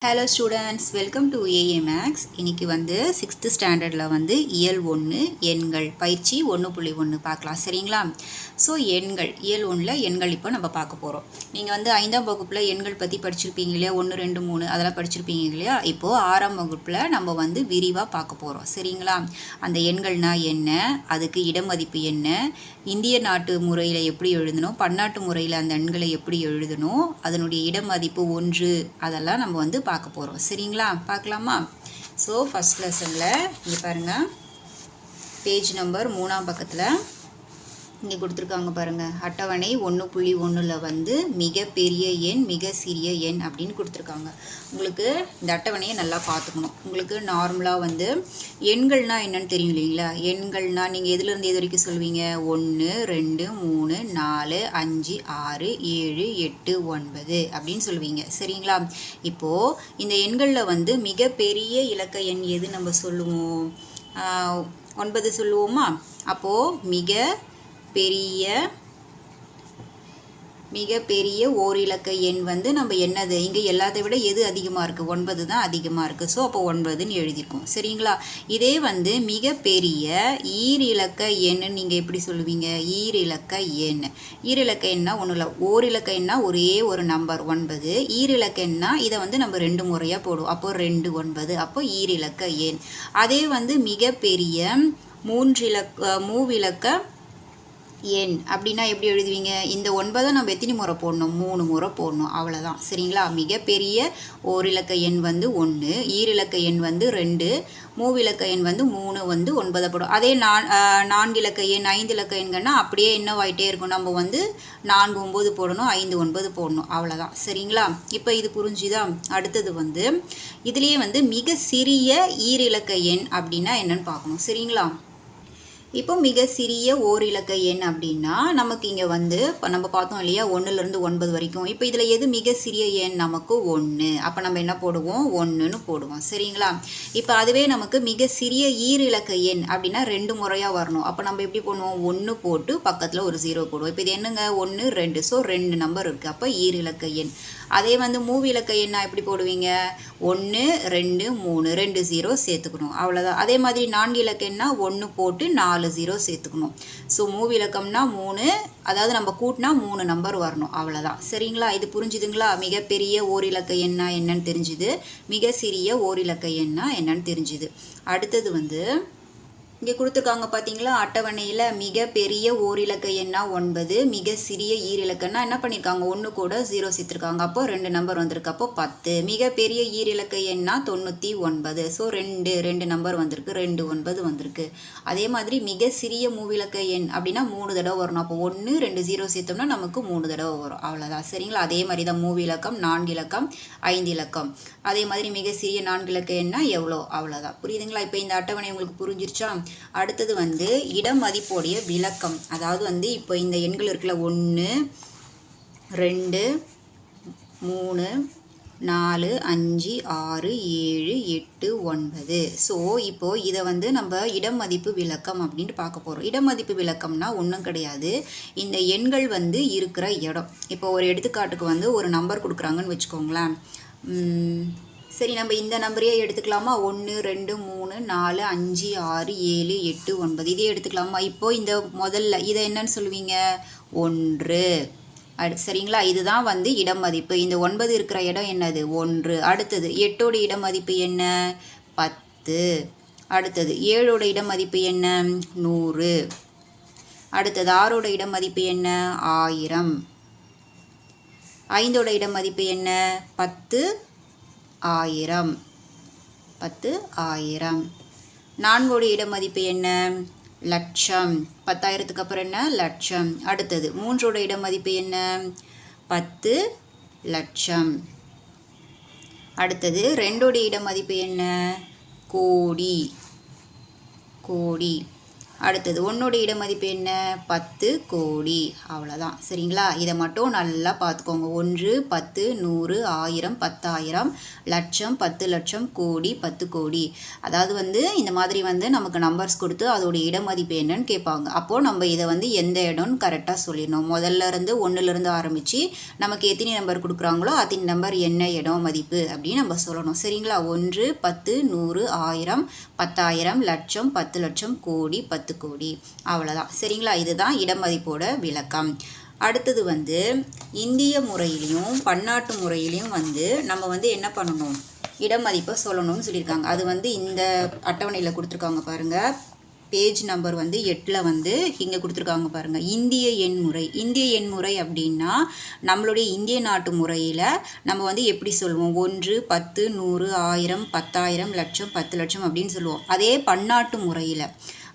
Hello students, welcome to AA Max. இன்னைக்கு வந்து 6th ஸ்டாண்டர்டில் வந்து இயல் 1 எண்கள் பயிற்சி 1.1 பார்க்கலாம் சரிங்களா. ஸோ எண்கள் இயல் 1ல் எண்கள் இப்போ நம்ம பார்க்க போகிறோம். நீங்கள் வந்து 5ஆம் வகுப்பில் எண்கள் பற்றி படிச்சிருப்பீங்க இல்லையா, 1 2 3 அதெல்லாம் படிச்சிருப்பீங்க இல்லையா. இப்போது 6ஆம் வகுப்பில் நம்ம வந்து விரிவாக பார்க்க போகிறோம் சரிங்களா. அந்த எண்கள்னால் என்ன, அதுக்கு இடமதிப்பு என்ன, இந்திய நாட்டு முறையில் எப்படி எழுதணும், பன்னாட்டு முறையில் அந்த எண்களை எப்படி எழுதணும், அதனுடைய இடமதிப்பு 1 அதெல்லாம் நம்ம வந்து பார்க்க போகிறோம் சரிங்களா. பார்க்கலாமா. ஸோ ஃபஸ்ட் லெசனில் இங்கே பாருங்கள், பேஜ் நம்பர் 3ஆம் பக்கத்தில் இங்கே கொடுத்துருக்காங்க பாருங்கள். அட்டவணை 1.1ல் வந்து மிகப்பெரிய எண் மிக சிறிய எண் அப்படின்னு கொடுத்துருக்காங்க. உங்களுக்கு இந்த அட்டவணையை நல்லா பார்த்துக்கணும். உங்களுக்கு நார்மலாக வந்து எண்கள்னால் என்னென்னு தெரியும் இல்லைங்களா. எண்கள்னால் நீங்கள் எதுலேருந்து எது வரைக்கும் சொல்வீங்க, 1 2 3 4 5 6 7 8 9 அப்படின்னு சொல்லுவீங்க சரிங்களா. இப்போது இந்த எண்களில் வந்து மிகப்பெரிய இலக்க எண் எது நம்ம சொல்லுவோம், 9 சொல்லுவோமா. அப்போது மிகப்பெரிய ஓரிலக்க எண் வந்து நம்ம என்னது, இங்கே எல்லாத்தை விட எது அதிகமாக இருக்குது, 9 தான் அதிகமாக இருக்குது. ஸோ அப்போ 9ன்னு எழுதியிருக்கோம் சரிங்களா. இதே வந்து மிகப்பெரிய ஈரிலக்க எண்ணு நீங்கள் எப்படி சொல்லுவீங்க, ஈரிலக்க எண். ஈரிலக்க எண்ணா ஒன்றும் இல்லை, ஓரிலக்க எண்ணா ஒரே ஒரு நம்பர் 9, ஈரிலக்க எண்ணா இதை வந்து நம்ம 2 முறையாக போடுவோம். அப்போது 2 9, அப்போ ஈரிலக்க எண். அதே வந்து மிகப்பெரிய மூவிலக்க எண் அப்படின்னா எப்படி எழுதுவீங்க, இந்த 9 நம்ம எத்தனை முறை போடணும், 3 முறை போடணும், அவ்வளோதான் சரிங்களா. மிகப்பெரிய ஓரிலக்க எண் வந்து 1, ஈரிலக்க எண் வந்து 2, மூவிலக்க எண் வந்து 3 வந்து 9 போடும். அதே 4 இலக்க எண் 5 இலக்க எண்கள்னா அப்படியே என்னவாயிட்டே இருக்கும், நம்ம வந்து 4 9 போடணும், 5 9 போடணும், அவ்வளோதான் சரிங்களா. இப்போ இது புரிஞ்சுதா. அடுத்தது வந்து இதுலேயே வந்து மிக சிறிய ஈரிலக்க எண் அப்படின்னா என்னன்னு பார்க்கணும் சரிங்களா. இப்போ மிக சிறிய ஓரிலக்க எண் அப்படின்னா நமக்கு இங்கே வந்து இப்போ நம்ம பார்த்தோம் இல்லையா, 1லேருந்து 9 வரைக்கும். இப்போ இதில் எது மிக சிறிய எண், நமக்கு 1. அப்போ நம்ம என்ன போடுவோம், 1ன்னு போடுவோம் சரிங்களா. இப்போ அதுவே நமக்கு மிக சிறிய ஈரிலக்க எண் அப்படின்னா 2 முறையாக வரணும். அப்போ நம்ம எப்படி பண்ணுவோம், 1 போட்டு பக்கத்தில் ஒரு 0 போடுவோம். இப்போ இது என்னங்க, 1 2, ஸோ 2 நம்பர் இருக்குது, அப்போ ஈரிலக்க எண். அதே வந்து மூவிலக்க எண்ணா எப்படி போடுவீங்க, 1 2 3 2 0 சேர்த்துக்கணும், அவ்வளோதான். அதே மாதிரி 4 இலக்க எண்ணா 1 போட்டு 4 0 சேர்த்துக்கணும். ஸோ மூவிலக்கம்னா 3, அதாவது நம்ம கூட்டினா 3 நம்பர் வரணும், அவ்வளோதான் சரிங்களா. இது புரிஞ்சுதுங்களா. மிகப்பெரிய ஓரிலக்க எண்ணா என்னன்னு தெரிஞ்சுது, மிக சிறிய ஓரிலக்க எண்ணா என்னன்னு தெரிஞ்சுது. அடுத்தது வந்து இங்கே கொடுத்துருக்காங்க பார்த்தீங்களா, அட்டவணையில் மிகப்பெரிய ஓரிலக்க எண்ணா 9, மிக சிறிய ஈரிலக்கன்னா என்ன பண்ணியிருக்காங்க, 1 கூட 0 சேர்த்துருக்காங்க, அப்போ 2 நம்பர் வந்திருக்கு, அப்போ 10. மிகப்பெரிய ஈரிலக்க எண்ணா 99, ஸோ 2 நம்பர் வந்திருக்கு, 2 9 வந்திருக்கு. அதே மாதிரி மிக சிறிய மூவிலக்க எண் அப்படின்னா 3 தடவை வரணும். அப்போ 1 2 0 சேர்த்தோம்னா நமக்கு 3 தடவை வரும், அவ்வளோதான் சரிங்களா. அதே மாதிரி தான் மூவிலக்கம் 4 இலக்கம் 5 இலக்கம். அதே மாதிரி மிக சிறிய 4 இலக்க எண்ணா எவ்வளோ, அவ்வளோதான். புரியுதுங்களா. இப்போ இந்த அட்டவணை உங்களுக்கு புரிஞ்சிருச்சா. அடுத்தது வந்து இடமதிப்போடைய விளக்கம். அதாவது வந்து இப்போ இந்த எண்கள் இருக்குல்ல, 1 2 3 4 5 6 7 8 9. ஸோ இப்போது இதை வந்து நம்ம இடமதிப்பு விளக்கம் அப்படின்ட்டு பார்க்க போகிறோம். இடமதிப்பு விளக்கம்னா ஒன்றும் கிடையாது, இந்த எண்கள் வந்து இருக்கிற இடம். இப்போ ஒரு எடுத்துக்காட்டுக்கு வந்து ஒரு நம்பர் கொடுக்குறாங்கன்னு வச்சுக்கோங்களேன். சரி, நம்ம இந்த நம்பரையே எடுத்துக்கலாமா, 1 2 3 4 5 6 7 8 9 இதே எடுத்துக்கலாமா. இப்போது இந்த முதல்ல இதை என்னன்னு சொல்லுவீங்க, 1 சரிங்களா. இதுதான் வந்து இடமதிப்பு. இந்த 9 இருக்கிற இடம் என்னது, 1. அடுத்தது 8ஓட இடமதிப்பு என்ன, 10. அடுத்தது 7ஓட இடமதிப்பு என்ன, 100. அடுத்தது 6ஓட இடமதிப்பு என்ன, 1000. 5ஓட இடமதிப்பு என்ன, 10 1000. 4ஓட இடமதிப்பு என்ன, லட்சம். 10,000க்கு அப்புறம் என்ன, லட்சம். அடுத்தது 3ஓட இடமதிப்பு என்ன, 10 லட்சம். அடுத்தது 2ஓட இடமதிப்பு என்ன, கோடி. அடுத்தது ஒன்னோட இட மதிப்பு என்ன 10 கோடி அவ்வளோதான் சரிங்களா. இதை மட்டும் நல்லா பார்த்துக்கோங்க. 1 10 100 1000 10000 லட்சம் 10 லட்சம் கோடி 10 கோடி. அதாவது வந்து இந்த மாதிரி வந்து நமக்கு நம்பர்ஸ் கொடுத்து அதோட இட மதிப்பு என்னன்னு கேட்பாங்க. அப்போது நம்ம இதை வந்து எந்த இடம்னு கரெக்டாக சொல்லிடணும். முதல்ல இருந்து 1லேருந்து ஆரம்பித்து நமக்கு எத்தனை நம்பர் கொடுக்குறாங்களோ அத்தனை நம்பர் என்ன இடம் மதிப்பு அப்படின்னு நம்ம சொல்லணும் சரிங்களா. 1 10 100 1000 10000 லட்சம் 10 லட்சம் கோடி 10 கோடி அவ்வளோதான் சரிங்களா. இதுதான் இடமதிப்போட விளக்கம். அடுத்தது வந்து இந்திய முறையிலையும் பன்னாட்டு முறையிலையும் வந்து நம்ம வந்து என்ன பண்ணணும், இடமதிப்பை சொல்லணும்னு சொல்லியிருக்காங்க. அது வந்து இந்த அட்டவணையில் கொடுத்துருக்காங்க பாருங்கள். பேஜ் நம்பர் வந்து 8ல் வந்து இங்கே கொடுத்துருக்காங்க பாருங்கள். இந்திய எண்முறை. இந்திய எண்முறை அப்படின்னா நம்மளுடைய இந்திய நாட்டு முறையில் நம்ம வந்து எப்படி சொல்லுவோம், 1 10 100 1000 10000 லட்சம் 10 லட்சம் அப்படின்னு சொல்லுவோம். அதே பன்னாட்டு முறையில்,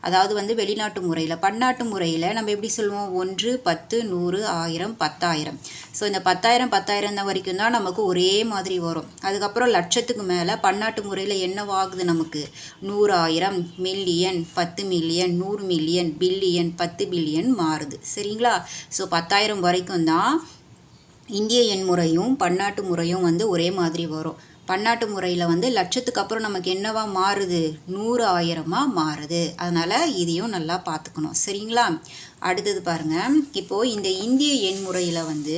அதாவது வந்து வெளிநாட்டு முறையில், பன்னாட்டு முறையில் நம்ம எப்படி சொல்லுவோம், 1 10 100 1000 10000. ஸோ இந்த 10000 10000 வரைக்கும் தான் நமக்கு ஒரே மாதிரி வரும். அதுக்கப்புறம் லட்சத்துக்கு மேலே பன்னாட்டு முறையில் என்னவாகுது நமக்கு, 100,000 million 10 million 100 million billion 10 billion மாறுது சரிங்களா. ஸோ 10000 வரைக்கும் தான் இந்திய எண்முறையும் பன்னாட்டு முறையும் வந்து ஒரே மாதிரி வரும். பன்னாட்டு முறையில் வந்து லட்சத்துக்கு அப்புறம் நமக்கு என்னவா மாறுது, 100,000 மாறுது. அதனால் இதையும் நல்லா பார்த்துக்கணும் சரிங்களா. அடுத்தது பாருங்கள். இப்போது இந்த இந்திய எண் முறையில் வந்து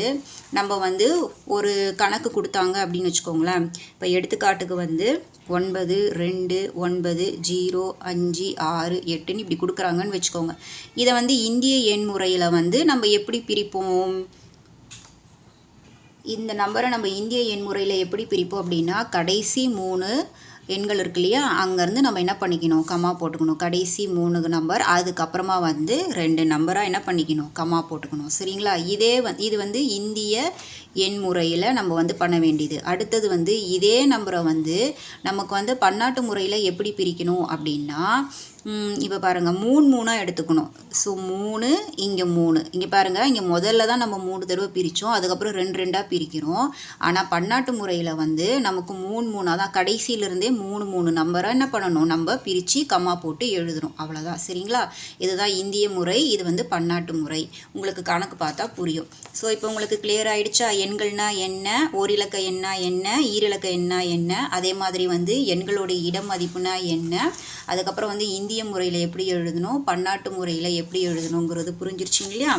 நம்ம வந்து ஒரு கணக்கு கொடுத்தாங்க அப்படின்னு வச்சுக்கோங்களேன். இப்போ எடுத்துக்காட்டுக்கு வந்து 9 2 9 0 5 6 8ன்னு இப்படி கொடுக்குறாங்கன்னு வச்சுக்கோங்க. இதை வந்து இந்திய எண் முறையில் வந்து நம்ம எப்படி பிரிப்போம், இந்த நம்பரை நம்ம இந்திய எண் முறையில் எப்படி பிரிப்போம் அப்படின்னா, கடைசி 3 எண்கள் இருக்கு இல்லையா, அங்கேருந்து நம்ம என்ன பண்ணிக்கணும், கமா போட்டுக்கணும். கடைசி 3 நம்பர், அதுக்கப்புறமா வந்து 2 நம்பராக என்ன பண்ணிக்கணும், கமா போட்டுக்கணும் சரிங்களா. இது வந்து இந்திய எண் முறையில் நம்ம வந்து பண்ண வேண்டியது. அடுத்தது வந்து இதே நம்பரை வந்து நமக்கு வந்து பன்னாட்டு முறையில் எப்படி பிரிக்கணும் அப்படின்னா, இப்போ பாருங்கள் 3 3 எடுத்துக்கணும். ஸோ 3 இங்கே 3 இங்கே பாருங்கள், இங்கே முதல்ல தான் நம்ம 3 தடவை பிரித்தோம், அதுக்கப்புறம் 2 2 பிரிக்கிறோம். ஆனால் பன்னாட்டு முறையில் வந்து நமக்கு 3 3 தான், கடைசியிலேருந்தே 3 3 நம்பரை என்ன பண்ணணும், நம்ம பிரித்து கம்மா போட்டு எழுதணும் அவ்வளோதான் சரிங்களா. இதுதான் இந்திய முறை, இது வந்து பன்னாட்டு முறை. உங்களுக்கு கணக்கு பார்த்தா புரியும். ஸோ இப்போ உங்களுக்கு கிளியர் ஆகிடுச்சா, எண்கள்னா என்ன, ஓரிலக்க எண்ணா என்ன, ஈரிலக்க எண்ணா என்ன, அதே மாதிரி வந்து எண்களுடைய இடம் மதிப்புனா என்ன, அதுக்கப்புறம் வந்து இந்திய முறையில் எப்படி எழுதணும், பன்னாட்டு முறையில் எப்படி எழுதணுங்கிறது புரிஞ்சிருச்சிங்க இல்லையா.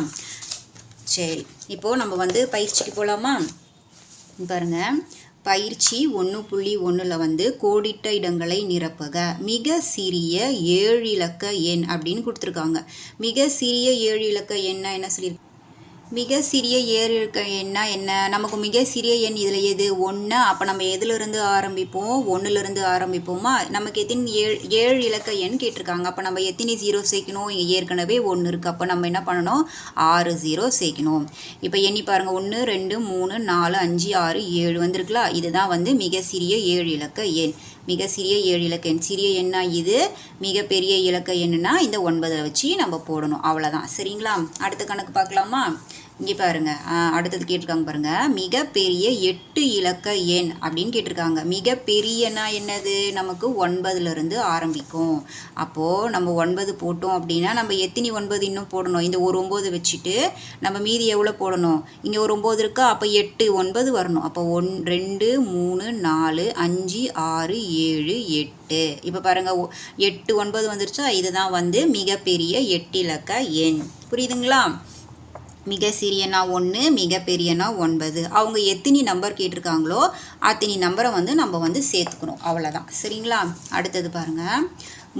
சரி, இப்போது நம்ம வந்து பயிற்சிக்கு போகலாமா. பாருங்கள், பயிற்சி 1.1ல் வந்து கோடிட்ட இடங்களை நிரப்புக. மிக சிறிய 7 இலக்க எண் அப்படின்னு கொடுத்துருக்காங்க. மிக சிறிய 7 இலக்க எண்ணா என்ன சொல்லியிருக்கு, மிக சிறிய 7 இலக்க எண்ணா என்ன, நமக்கு மிக சிறிய எண் இதில் எது, 1. அப்போ நம்ம எதுலேருந்து ஆரம்பிப்போம், 1லேருந்து ஆரம்பிப்போமா. நமக்கு எத்தனை 7 இலக்க எண் கேட்டிருக்காங்க. அப்போ நம்ம எத்தனை 0 சேர்க்கணும், இங்கே ஏற்கனவே 1 இருக்குது. அப்போ நம்ம என்ன பண்ணணும், 6 0 சேர்க்கணும். இப்போ எண்ணி பாருங்கள், 1 2 3 4 5 6 7 வந்திருக்குல்ல. இதுதான் வந்து மிக சிறிய 7 இலக்க எண். மிக சிறிய 7 இலக்க எண். சிறிய எண்ணா இது, மிகப்பெரிய இலக்க எண்ணுனா இந்த 9 வச்சு நம்ம போடணும் அவ்வளோதான் சரிங்களா. அடுத்த கணக்கு பார்க்கலாமா. இங்கே பாருங்கள், அடுத்தது கேட்டிருக்காங்க பாருங்கள். மிகப்பெரிய 8 இலக்க எண் அப்படின்னு கேட்டிருக்காங்க. மிகப்பெரியனா என்னது, நமக்கு 9லேருந்து ஆரம்பிக்கும். அப்போது நம்ம 9 போட்டோம் அப்படின்னா நம்ம எத்தனை 9 இன்னும் போடணும், இந்த ஒரு 9 வச்சுட்டு நம்ம மீதி எவ்வளோ போடணும், இங்கே ஒரு 9 இருக்கா, அப்போ 8 9 வரணும். அப்போ 1 2 3 4 5 6 7 8. இப்போ பாருங்கள், 8 9 வந்துருச்சா. இதுதான் வந்து மிகப்பெரிய 8 இலக்க எண். புரியுதுங்களா. மிக சிறியனா 1, மிகப்பெரியனா 9. அவங்க எத்தனை நம்பர் கேட்டிருக்காங்களோ அத்தனை நம்பரை வந்து நம்ம வந்து சேர்த்துக்கணும் அவ்வளோதான் சரிங்களா. அடுத்தது பாருங்கள்,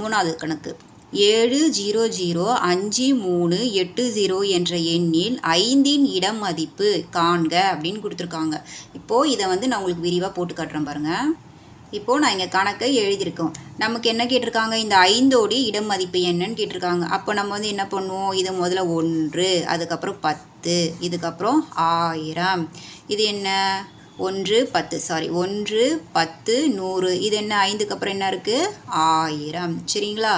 3வது கணக்கு. 7 0 0 5 3 8 0 என்ற எண்ணில் 5இன் இடம் மதிப்பு காண்க அப்படின்னு கொடுத்துருக்காங்க. இப்போது இதை வந்து நான் உங்களுக்கு விரிவாக போட்டு காட்டுறேன் பாருங்கள். இப்போது நான் இங்கே கணக்கை எழுதியிருக்கோம். நமக்கு என்ன கேட்டிருக்காங்க, இந்த 5ஓடி இடம் மதிப்பு என்னன்னு கேட்டிருக்காங்க. அப்போ நம்ம வந்து என்ன பண்ணுவோம், இது முதல்ல 1, அதுக்கப்புறம் 10, இதுக்கப்புறம் 1000. இது என்ன 1 10 1 10 100. இது என்ன 5க்கு அப்புறம் என்ன இருக்குது, 1000 சரிங்களா.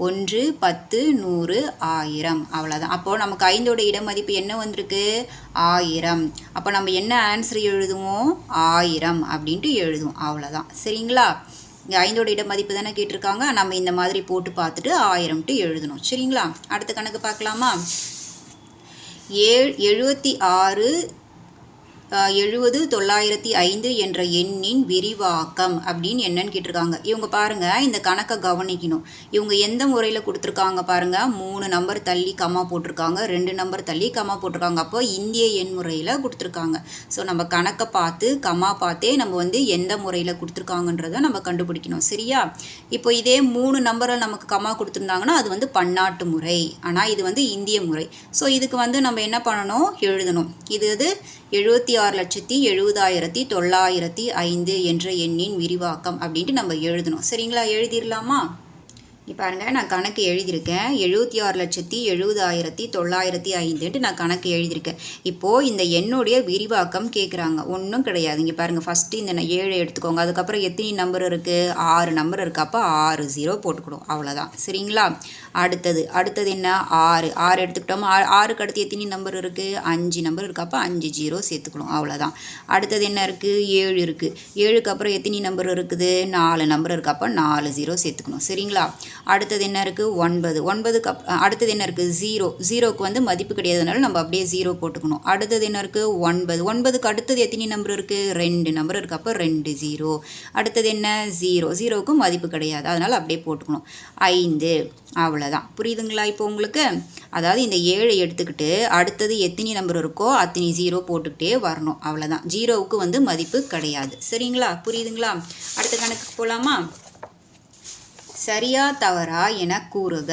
1 10 100 1000 அவ்வளோதான். அப்போது நமக்கு 5ஓட இட மதிப்பு என்ன வந்திருக்கு, 1000. அப்போ நம்ம என்ன ஆன்சர் எழுதுவோம், 1000 அப்படின்ட்டு எழுதுவோம் அவ்வளோதான் சரிங்களா. இங்கே 5ஓட இட மதிப்பு தானே கேட்டிருக்காங்க. நம்ம இந்த மாதிரி போட்டு பார்த்துட்டு 1000ட்டு எழுதணும். சரிங்களா? அடுத்த கணக்கு பார்க்கலாமா? 76 70 905 என்ற எண்ணின் விரிவாக்கம் அப்படின்னு என்னன்னு கேட்டிருக்காங்க. இவங்க பாருங்க, இந்த கணக்கை கவனிக்கணும். இவங்க எந்த முறையில் கொடுத்துருக்காங்க பாருங்க, 3 நம்பர் தள்ளி கம்மா போட்டிருக்காங்க, 2 நம்பர் தள்ளி கம்மா போட்டிருக்காங்க. அப்போ இந்திய எண் முறையில் கொடுத்துருக்காங்க. ஸோ நம்ம கணக்கை பார்த்து கம்மா பார்த்தே நம்ம வந்து எந்த முறையில் கொடுத்துருக்காங்கன்றதை நம்ம கண்டுபிடிக்கணும். சரியா? இப்போ இதே 3 நம்பரை நமக்கு கம்மா கொடுத்துருந்தாங்கன்னா அது வந்து பன்னாட்டு முறை. ஆனால் இது வந்து இந்திய முறை. ஸோ இதுக்கு வந்து நம்ம என்ன பண்ணணும், எழுதணும். இது 76,70,905 என்ற எண்ணின் விரிவாக்கம் அப்படின்ட்டு நம்ம எழுதணும். சரிங்களா? எழுதிடலாமா? இப்போ பாருங்க, நான் கணக்கு எழுதியிருக்கேன். 76,70,905 நான் கணக்கு எழுதியிருக்கேன். இப்போது இந்த எண்ணுடைய விரிவாக்கம் கேட்குறாங்க. ஒன்றும் கிடையாது. இங்கே பாருங்கள், ஃபஸ்ட்டு இந்த 7 எடுத்துக்கோங்க. அதுக்கப்புறம் எத்தனை நம்பர் இருக்குது? 6 நம்பர் இருக்குது. அப்போ 6 0 போட்டுக்கணும். அவ்வளோதான். சரிங்களா? அடுத்தது என்ன? 6 எடுத்துக்கிட்டோமா? 6க்கு அடுத்து எத்தனை நம்பர் இருக்குது? 5 நம்பர் இருக்குது. அப்போ 5 0 சேர்த்துக்கணும். அவ்வளோதான். அடுத்தது என்ன இருக்குது? 7 இருக்குது. 7க்கு அப்புறம் எத்தனை நம்பர் இருக்குது? 4 நம்பர் இருக்குது. அப்போ 4 0 சேர்த்துக்கணும். சரிங்களா? அடுத்தது என்ன இருக்குது? 9. 9க்கு அடுத்தது என்ன இருக்குது? 0. 0க்கு வந்து மதிப்பு கிடையாதுனால நம்ம அப்படியே 0 போட்டுக்கணும். அடுத்தது என்ன இருக்குது? 9. 9க்கு அடுத்தது எத்தனை நம்பர் இருக்குது? 2 நம்பர் இருக்குது. அப்போ 2 0. அடுத்தது என்ன? 0. 0க்கு மதிப்பு கிடையாது, அதனால் அப்படியே போட்டுக்கணும். 5. அவ்வளோதான். புரியுதுங்களா இப்போ உங்களுக்கு? அதாவது இந்த 7 எடுத்துக்கிட்டு அடுத்தது எத்தனை நம்பர் இருக்கோ அத்தனை 0 போட்டுக்கிட்டே வரணும். அவ்வளோதான். 0க்கு வந்து மதிப்பு கிடையாது. சரிங்களா? புரியுதுங்களா? அடுத்த கணக்குக்கு போகலாமா? சரியா தவறா என கூறுக.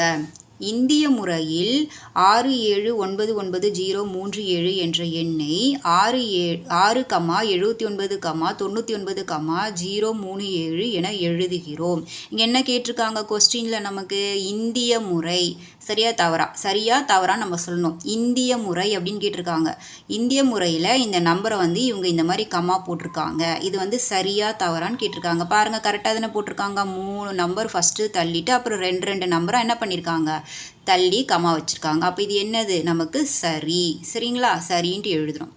இந்திய முறையில் 6799,037 என்ற எண்ணை 6,79,037 என எழுதுகிறோம். இங்கே என்ன கேட்டிருக்காங்க கொஸ்டினில் நமக்கு? இந்திய முறை. சரியா தவறா? சரியா தவறா நம்ம சொல்லணும். இந்திய முறை அப்படின்னு கேட்டிருக்காங்க. இந்திய முறையில் இந்த நம்பரை வந்து இவங்க இந்த மாதிரி கம்மா போட்டிருக்காங்க. இது வந்து சரியா தவறான்னு கேட்டிருக்காங்க. பாருங்கள், கரெக்டாக தானே போட்டிருக்காங்க. 3 நம்பர் ஃபஸ்ட்டு தள்ளிட்டு அப்புறம் 2 நம்பராக என்ன பண்ணியிருக்காங்க? தள்ளி கம்மா வச்சுருக்காங்க. அப்போ இது என்னது? நமக்கு சரி. சரிங்களா? சரின்ட்டு எழுதுகிறோம்.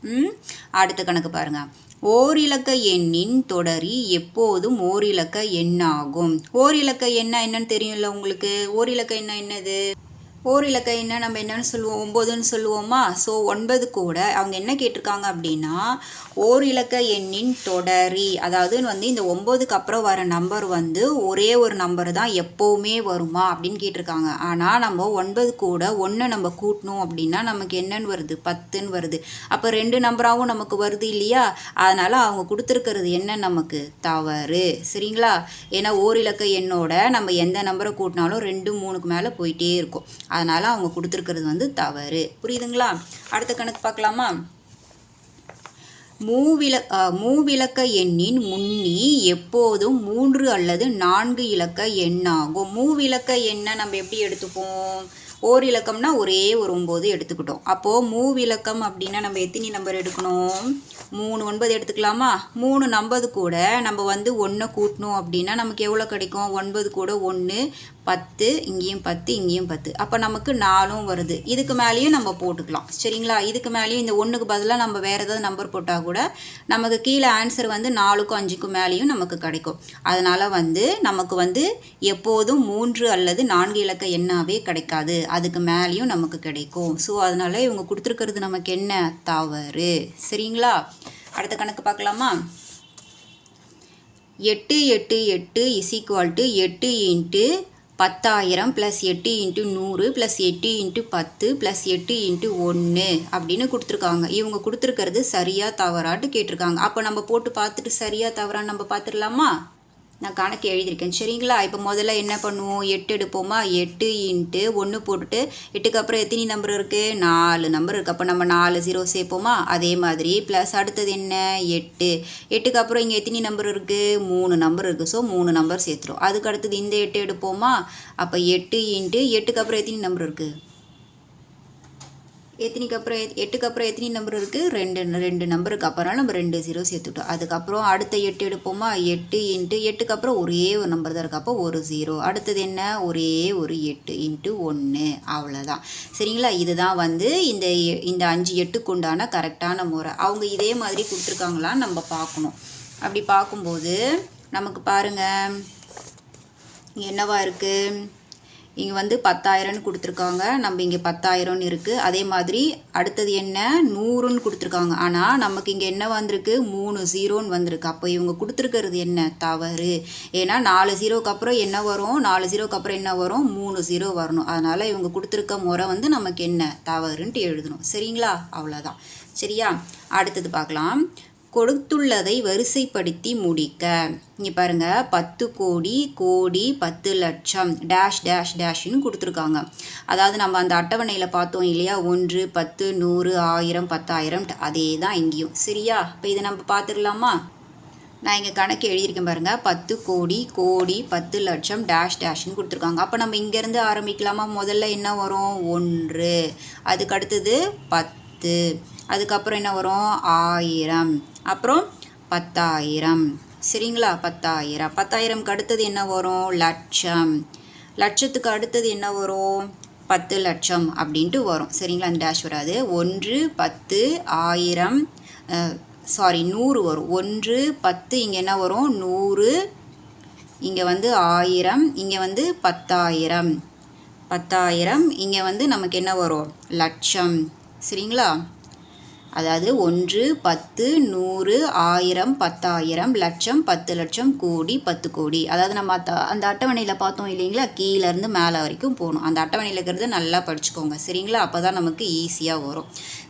அடுத்த கணக்கு பாருங்கள். ஓரிலக்க எண்ணின் தொடரி எப்போதும் ஓரிலக்க எண்ணாகும். ஓரிலக்க எண்ணா என்னன்னு தெரியும்ல உங்களுக்கு? ஓரிலக்க எண்ணா என்னது? ஓரிலக்க எண்ணை நம்ம என்னன்னு சொல்லுவோம்? 9ன்னு சொல்லுவோமா? ஸோ 9 கூட அவங்க என்ன கேட்டிருக்காங்க அப்படின்னா, ஓரிலக்க எண்ணின் தொடரி, அதாவது வந்து இந்த 9க்கு அப்புறம் வர நம்பர் வந்து ஒரே ஒரு நம்பர் தான் எப்போவுமே வருமா அப்படின்னு கேட்டிருக்காங்க. ஆனால் நம்ம 9 கூட 1 நம்ம கூட்டணும் அப்படின்னா நமக்கு என்னன்னு வருது? 10ன்னு வருது. அப்போ 2 நம்பராகவும் நமக்கு வருது இல்லையா? அதனால் அவங்க கொடுத்துருக்கிறது என்ன? நமக்கு தவறு. சரிங்களா? ஏன்னா ஓரிலக்க எண்ணோட நம்ம எந்த நம்பரை கூட்டினாலும் 2 3க்கு மேலே போயிட்டே இருக்கும். அதனால் அவங்க கொடுத்துருக்கிறது வந்து தவறு. புரியுதுங்களா? அடுத்த கணக்கு பார்க்கலாமா? மூவிலக்க எண்ணின் முன்னி எப்போதும் 3 அல்லது 4 இலக்க எண்ணாகும். மூவிலக்க எண்ணை நம்ம எப்படி எடுத்துப்போம்? ஓரிலக்கம்னா ஒரே ஒரு 9 எடுத்துக்கிட்டோம். அப்போது மூவிலக்கம் அப்படின்னா நம்ம எத்தனை நம்பர் எடுக்கணும்? 3 9 எடுத்துக்கலாமா? 3 நம்பர் கூட நம்ம வந்து 1 கூட்டணும் அப்படின்னா நமக்கு எவ்வளோ கிடைக்கும்? 9 கூட 1 10, இங்கேயும் 10, இங்கேயும் 10. அப்போ நமக்கு 4ம் வருது. இதுக்கு மேலேயும் நம்ம போட்டுக்கலாம். சரிங்களா? இதுக்கு மேலேயும் இந்த 1க்கு பதிலாக நம்ம வேறு ஏதாவது நம்பர் போட்டால் கூட நமக்கு கீழே ஆன்சர் வந்து 4க்கும் 5க்கும் மேலேயும் நமக்கு கிடைக்கும். அதனால் வந்து நமக்கு வந்து எப்போதும் 3 அல்லது 4 இலக்க எண்ணாவே கிடைக்காது. அதுக்கு மேலேயும் நமக்கு கிடைக்கும். ஸோ அதனால் இவங்க கொடுத்துருக்கிறது நமக்கு என்ன? தவறு. சரிங்களா? அடுத்த கணக்கு பார்க்கலாமா? 8 8 8 = 8 × 10,000 + 8 × 100 + 8 × 10 + 8 × 1 அப்படின்னு கொடுத்துருக்காங்க. இவங்க கொடுத்துருக்கிறது சரியா தவறாட்டு கேட்டிருக்காங்க. அப்போ நம்ம போட்டு பார்த்துட்டு சரியா தவறான்னு நம்ம பார்த்துடலாமா? நான் கணக்கு எழுதியிருக்கேன். சரிங்களா? இப்போ முதல்ல என்ன பண்ணுவோம்? 8 எடுப்போமா? 8 × 1 போட்டுட்டு 8க்கு அப்புறம் எத்தனை நம்பர் இருக்குது? 4 நம்பர் இருக்குது. அப்போ நம்ம 4 0 சேர்ப்போமா? அதே மாதிரி ப்ளஸ் அடுத்தது என்ன? 8. 8க்கு அப்புறம் இங்கே எத்தனை நம்பர் இருக்குது? 3 நம்பர் இருக்குது. ஸோ 3 நம்பர் சேர்த்துரும். அதுக்கு அடுத்தது இந்த 8 எடுப்போமா? அப்போ 8 × 8க்கு அப்புறம் எத்தனை நம்பர் இருக்குது? 8க்கு அப்புறம் எத்தனை நம்பர் இருக்குது? 2 நம்பருக்கு அப்புறம் நம்ம 2 0 சேர்த்துட்டோம். அதுக்கப்புறம் அடுத்த 8 எடுப்போமா? 8 × 8க்கு அப்புறம் ஒரே ஒரு நம்பர் தான் இருக்குது. அப்போ ஒரு 0. அடுத்தது என்ன? ஒரே ஒரு 8 × 1. அவ்வளோதான். சரிங்களா? இதுதான் வந்து இந்த 5 8க்கு உண்டான கரெக்டான முறை. அவங்க இதே மாதிரி கொடுத்துருக்காங்களான்னு நம்ம பார்க்கணும். அப்படி பார்க்கும்போது நமக்கு பாருங்கள், இங்கே என்னவா இருக்குது, இங்கே வந்து 10,000ன்னு கொடுத்துருக்காங்க, நம்ம இங்கே 10,000ன்னு இருக்குது. அதே மாதிரி அடுத்தது என்ன, 100ன்னு கொடுத்துருக்காங்க. ஆனால் நமக்கு இங்கே என்ன வந்திருக்கு, 3 0ன்னு வந்திருக்கு. அப்போ இவங்க கொடுத்துருக்கிறது என்ன, தவறு. ஏன்னா 4 0க்கு அப்புறம் என்ன வரும், 4 0க்கு அப்புறம் என்ன வரும், 3 0 வரணும். அதனால் இவங்க கொடுத்துருக்க முறை வந்து நமக்கு என்ன, தவறுன்ட்டு எழுதணும். சரிங்களா, அவ்வளோதான். சரியா, அடுத்தது பார்க்கலாம். கொடுத்துள்ளதை வரிசைப்படுத்தி முடிக்க. இங்கே பாருங்கள், 10 கோடி, கோடி, 10 லட்சம், டேஷ் டேஷ் டேஷ்னு கொடுத்துருக்காங்க. அதாவது நம்ம அந்த அட்டவணையில் பார்த்தோம் இல்லையா, 1, 10, 100, 1000, 10,000, அதே தான் இங்கேயும். சரியா, இப்போ இதை நம்ம பார்த்துடலாமா. நான் இங்கே கணக்கு எழுதியிருக்கேன் பாருங்கள், 10 கோடி, கோடி, 10 லட்சம், டேஷ் டேஷ்னு கொடுத்துருக்காங்க. அப்போ நம்ம இங்கேருந்து ஆரம்பிக்கலாமா. முதல்ல என்ன வரும், 1, அதுக்கு அடுத்தது 10, அதுக்கப்புறம் என்ன வரும், 1000, அப்புறம் 10,000. சரிங்களா, 10,000. 10,000க்கு அடுத்தது என்ன வரும், லட்சம். லட்சத்துக்கு அடுத்தது என்ன வரும், 10 லட்சம் அப்படின்ட்டு வரும். சரிங்களா, அந்த டேஷ் வராது. 1, 10, 1000, சாரி 100 வரும். 1, 10, இங்கே என்ன வரும், 100, இங்கே வந்து 1000, இங்கே வந்து 10,000, 10,000, இங்கே வந்து நமக்கு என்ன வரும், லட்சம். சரிங்களா, அதாவது 1, 10, 100, 1000, 10,000, லட்சம், 10 லட்சம், கோடி, 10 கோடி. அதாவது நம்ம அந்த அட்டவணையில் பார்த்தோம் இல்லைங்களா, கீழேருந்து மேலே வரைக்கும் போகணும். அந்த அட்டவணையில் இருக்கிறத நல்லா படிச்சுக்கோங்க. சரிங்களா, அப்போ தான் நமக்கு ஈஸியாக வரும்.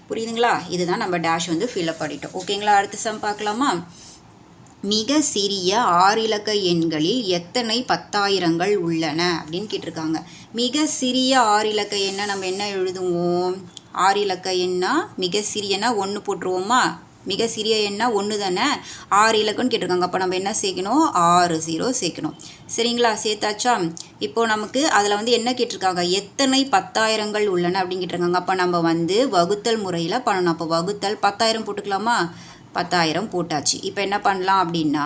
புரியுதுங்களா, இதுதான் நம்ம டேஷ் வந்து ஃபில்அப் பண்ணிட்டோம். ஓகேங்களா, அடுத்த சம் பார்க்கலாமா. மிக சிறிய 6 இலக்க எண்களில் எத்தனை 10,000கள் உள்ளன அப்படின்னு கேட்டிருக்காங்க. மிக சிறிய 6 இலக்க எண்ணை நம்ம என்ன எழுதுவோம், 6 இலக்க எண்ணா மிக சிறியனா 1 போட்டுருவோமா. மிக சிறிய எண்ணா 1 தானே, 6 இலக்கம்னு கேட்டிருக்காங்க. அப்போ நம்ம என்ன சேர்க்கணும், 6 0 சேர்க்கணும். சரிங்களா, சேர்த்தாச்சா. இப்போது நமக்கு அதில் வந்து என்ன கேட்டிருக்காங்க, எத்தனை 10,000கள் உள்ளன அப்படின்னு கேட்டிருக்காங்க. அப்போ நம்ம வந்து வகுத்தல் முறையில் பண்ணணும். அப்போ வகுத்தல் 10,000 போட்டுக்கலாமா. 10,000 போட்டாச்சு. இப்போ என்ன பண்ணலாம் அப்படின்னா,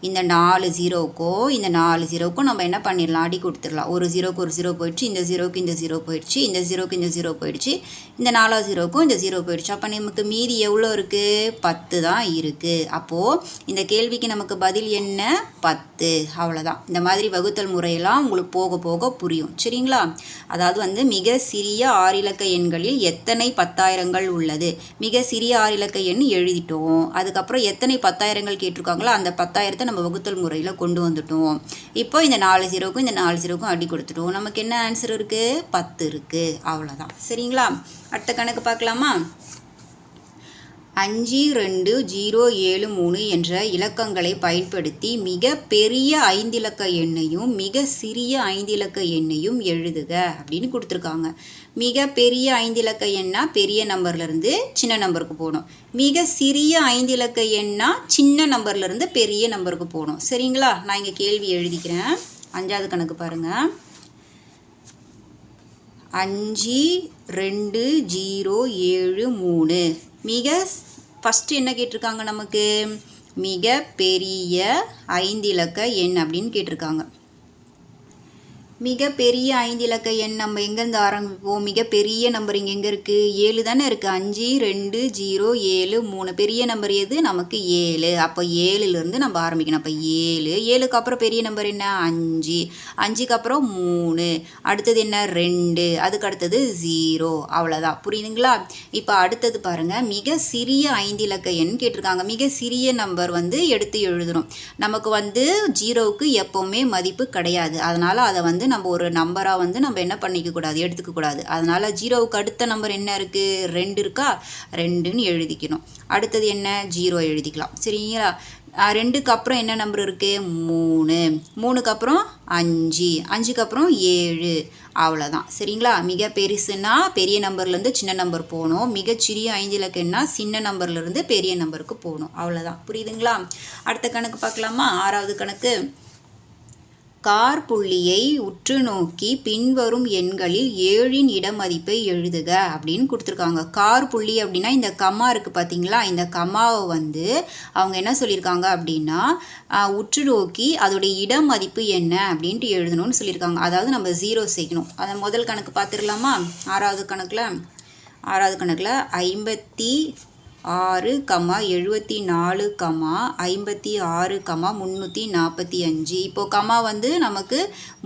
இந்த 4 0க்கும் இந்த 4 0க்கும் நம்ம என்ன பண்ணிடலாம், அடி கொடுத்துடலாம். ஒரு 0க்கு ஒரு 0 போயிடுச்சு, இந்த 0க்கு இந்த 0 போயிடுச்சு, இந்த 0க்கு இந்த 0 போயிடுச்சு, இந்த 4 0க்கும் இந்த 0 போயிடுச்சு. அப்போ நமக்கு மீதி எவ்வளோ இருக்குது, 10 தான் இருக்குது. அப்போது இந்த கேள்விக்கு நமக்கு பதில் என்ன, 10. அவ்வளோதான். இந்த மாதிரி வகுத்தல் முறையெல்லாம் உங்களுக்கு போக போக புரியும். சரிங்களா, அதாவது வந்து மிக சிறிய 6 இலக்க எண்களில் எத்தனை 10,000கள் உள்ளது. மிக சிறிய 6 இலக்க எண் எழுதிட்டோம். அதுக்கப்புறம் எத்தனை 10,000கள் கேட்டிருக்காங்களோ அந்த 10,000த்தை நம்ம வகுத்தல் முறையில் கொண்டு வந்துட்டோம். இப்போ இந்த 4 0க்கும் இந்த 4 0க்கும் அடி கொடுத்துட்டோம். நமக்கு என்ன ஆன்சர் இருக்குது, 10 இருக்குது. அவ்வளோதான். சரிங்களா, அடுத்த கணக்கு பார்க்கலாமா. 5207 என்ற இலக்கங்களை பயன்படுத்தி மிக பெரிய 5 இலக்க எண்ணையும் மிக சிறிய 5 இலக்க எண்ணையும் எழுதுக அப்படின்னு கொடுத்துருக்காங்க. மிக பெரிய 5 இலக்க எண்ணா பெரிய நம்பர்லேருந்து சின்ன நம்பருக்கு போகணும். மிக சிறிய 5 இலக்க எண்ணா சின்ன நம்பர்லேருந்து பெரிய நம்பருக்கு போகணும். சரிங்களா, நான் இங்கே கேள்வி எழுதிக்கிறேன். 5வது கணக்கு பாருங்கள். 5207 மிக ஃபஸ்ட்டு என்ன கேட்டிருக்காங்க, நமக்கு மிக பெரிய 5 இலக்க எண் அப்படின்னு கேட்டிருக்காங்க. மிக பெரிய 5 இலக்க எண் நம்ம எங்கேருந்து ஆரம்பிப்போம், மிக பெரிய நம்பர் இங்கே எங்கே இருக்குது, 7 தானே இருக்குது. 5207 பெரிய நம்பர் எது, நமக்கு 7. அப்போ 7லேருந்து நம்ம ஆரம்பிக்கணும். அப்போ 7, 7க்கு அப்புறம் பெரிய நம்பர் என்ன, 5, 5க்கு அப்புறம் 3, அடுத்தது என்ன 2, அதுக்கு அடுத்தது 0. அவ்வளோதான். புரியுதுங்களா. இப்போ அடுத்தது பாருங்கள், மிக சிறிய 5 இலக்க எண் கேட்டிருக்காங்க. மிக சிறிய நம்பர் வந்து எடுத்து எழுதணும். நமக்கு வந்து 0க்கு எப்போவுமே மதிப்பு கிடையாது. அதனால் அதை வந்து நம்ம ஒரு நம்பராக வந்து நம்ம என்ன பண்ணிக்கக்கூடாது, எடுத்துக்கக்கூடாது. அதனால் 0க்கு அடுத்த நம்பர் என்ன இருக்குது, 2 இருக்கா, 2ன்னு எழுதிக்கணும். அடுத்தது என்ன, 0 எழுதிக்கலாம். சரிங்களா. 2க்கு அப்புறம் என்ன நம்பர் இருக்குது, 3, 3க்கு அப்புறம் 5, 5க்கு அப்புறம் 7. அவ்வளோதான். சரிங்களா. மிக பெருசுன்னா பெரிய நம்பர்லேருந்து சின்ன நம்பர் போகணும். மிகச்சிறிய 5 இலக்கம்னா சின்ன நம்பர்லேருந்து பெரிய நம்பருக்கு போகணும். அவ்வளோதான். புரியுதுங்களா. அடுத்த கணக்கு பார்க்கலாமா. 6வது கணக்கு. கார் புள்ளியை உற்று நோக்கி பின்வரும் எண்களில் 7ன் இடமதிப்பை எழுதுக அப்படின்னு கொடுத்துருக்காங்க. கார் புள்ளி அப்படின்னா இந்த கம்மா இருக்குது பார்த்தீங்களா, இந்த கம்மாவை வந்து அவங்க என்ன சொல்லியிருக்காங்க அப்படின்னா உற்று நோக்கி அதோடைய இடமதிப்பு என்ன அப்படின்ட்டு எழுதணும்னு சொல்லியிருக்காங்க. அதாவது நம்ம 0 சேர்க்கணும். அதை முதல் கணக்கு பார்த்துடலாமா. 6வது கணக்கில் 54 6, 74, 56, 345. இப்போ கமா வந்து நமக்கு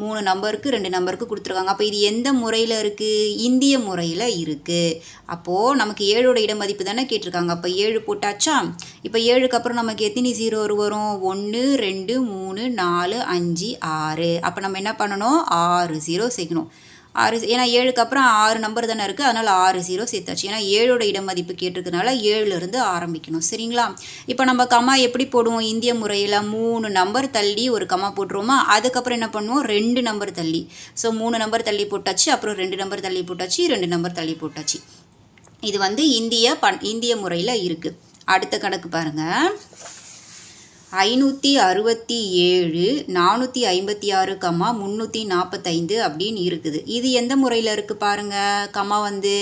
3 நம்பருக்கு 2 நம்பருக்கு கொடுத்துருக்காங்க. அப்போ இது எந்த முறையில் இருக்குது? இந்திய முறையில் இருக்குது. அப்போது நமக்கு 7ஓட இட மதிப்பு தானே கேட்டிருக்காங்க. அப்போ 7 போட்டாச்சா? இப்போ 7க்கு அப்புறம் நமக்கு எத்தனை 0 வரும்? 1, 2, 3, 4, 5, 6. அப்போ நம்ம என்ன பண்ணணும்? 6 0 சேர்க்கணும். 6, ஏன்னா 7க்கு அப்புறம் 6 நம்பர் தானே இருக்குது, அதனால் 6 0 சேர்த்தாச்சு. ஏன்னா 7ஓட இட மதிப்பு கேட்டிருக்கனால 7லேருந்து ஆரம்பிக்கணும். சரிங்களா? இப்போ நம்ம கமா எப்படி போடுவோம்? இந்திய முறையில் 3 நம்பர் தள்ளி ஒரு கமா போட்டுருவோமா? அதுக்கப்புறம் என்ன பண்ணுவோம்? 2 நம்பர் தள்ளி. ஸோ 3 நம்பர் தள்ளி போட்டாச்சு, அப்புறம் 2 நம்பர் தள்ளி போட்டாச்சு, 2 நம்பர் தள்ளி போட்டாச்சு. இது வந்து இந்திய முறையில் இருக்குது. அடுத்த கணக்கு பாருங்கள். 567, 456, 345 அப்படின்னு இருக்குது. இது எந்த முறையில் இருக்குது பாருங்கள். கமா வந்து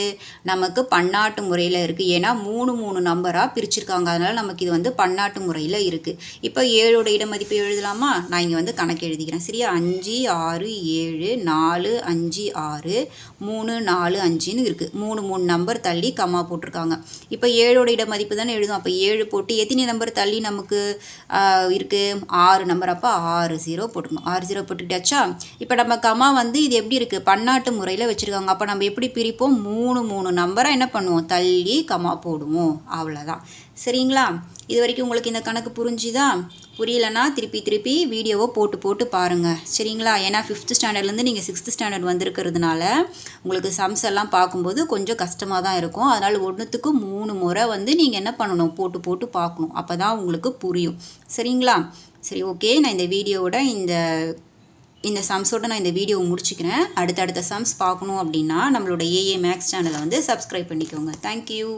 நமக்கு பன்னாட்டு முறையில் இருக்குது. ஏன்னா 3 நம்பராக பிரிச்சிருக்காங்க. அதனால் நமக்கு இது வந்து பன்னாட்டு முறையில் இருக்குது. இப்போ 7ஓட இட மதிப்பு எழுதலாமா? நான் இங்கே வந்து கணக்கு எழுதிக்கிறேன். சரியா? 5, 6, 7, 4, 5, 6, 3, 4, 5ன்னு இருக்குது. 3 நம்பர் தள்ளி கமா போட்டிருக்காங்க. இப்போ 7ஓட இட மதிப்பு தானே எழுதும். அப்போ 7 போட்டு எத்தனை நம்பர் தள்ளி நமக்கு இருக்குது? 6 நம்பர். அப்போ 6 0 போட்டுக்கணும். 6 0 போட்டுக்கிட்டாச்சா? இப்போ நம்ம கமா வந்து இது எப்படி இருக்குது? பன்னாட்டு முறையில் வச்சுருக்காங்க. அப்போ நம்ம எப்படி பிரிப்போம்? 3 நம்பராக என்ன பண்ணுவோம்? தள்ளி கமா போடுவோம். அவ்வளோதான். சரிங்களா? இது வரைக்கும் உங்களுக்கு இந்த கணக்கு புரிஞ்சுதா? புரியலைன்னா திருப்பி வீடியோவை போட்டு பாருங்கள். சரிங்களா? ஏன்னா 5th ஸ்டாண்டர்ட்லேருந்து நீங்கள் 6th ஸ்டாண்டர்ட் வந்திருக்கிறதுனால உங்களுக்கு சம்ஸ் எல்லாம் பார்க்கும்போது கொஞ்சம் கஷ்டமாக தான் இருக்கும். அதனால் 1க்கு 3 முறை வந்து நீங்கள் என்ன பண்ணணும்? போட்டு பார்க்கணும். அப்போ தான் உங்களுக்கு புரியும். சரிங்களா? சரி, ஓகே. நான் இந்த வீடியோவோட இந்த சம்ஸோட நான் இந்த வீடியோவை முடிச்சுக்கிறேன். அடுத்தடுத்த சம்ஸ் பார்க்கணும் அப்படின்னா நம்மளோட ஏஏ மேக்ஸ் சேனலை வந்து சப்ஸ்கிரைப் பண்ணிக்கோங்க. தேங்க்யூ.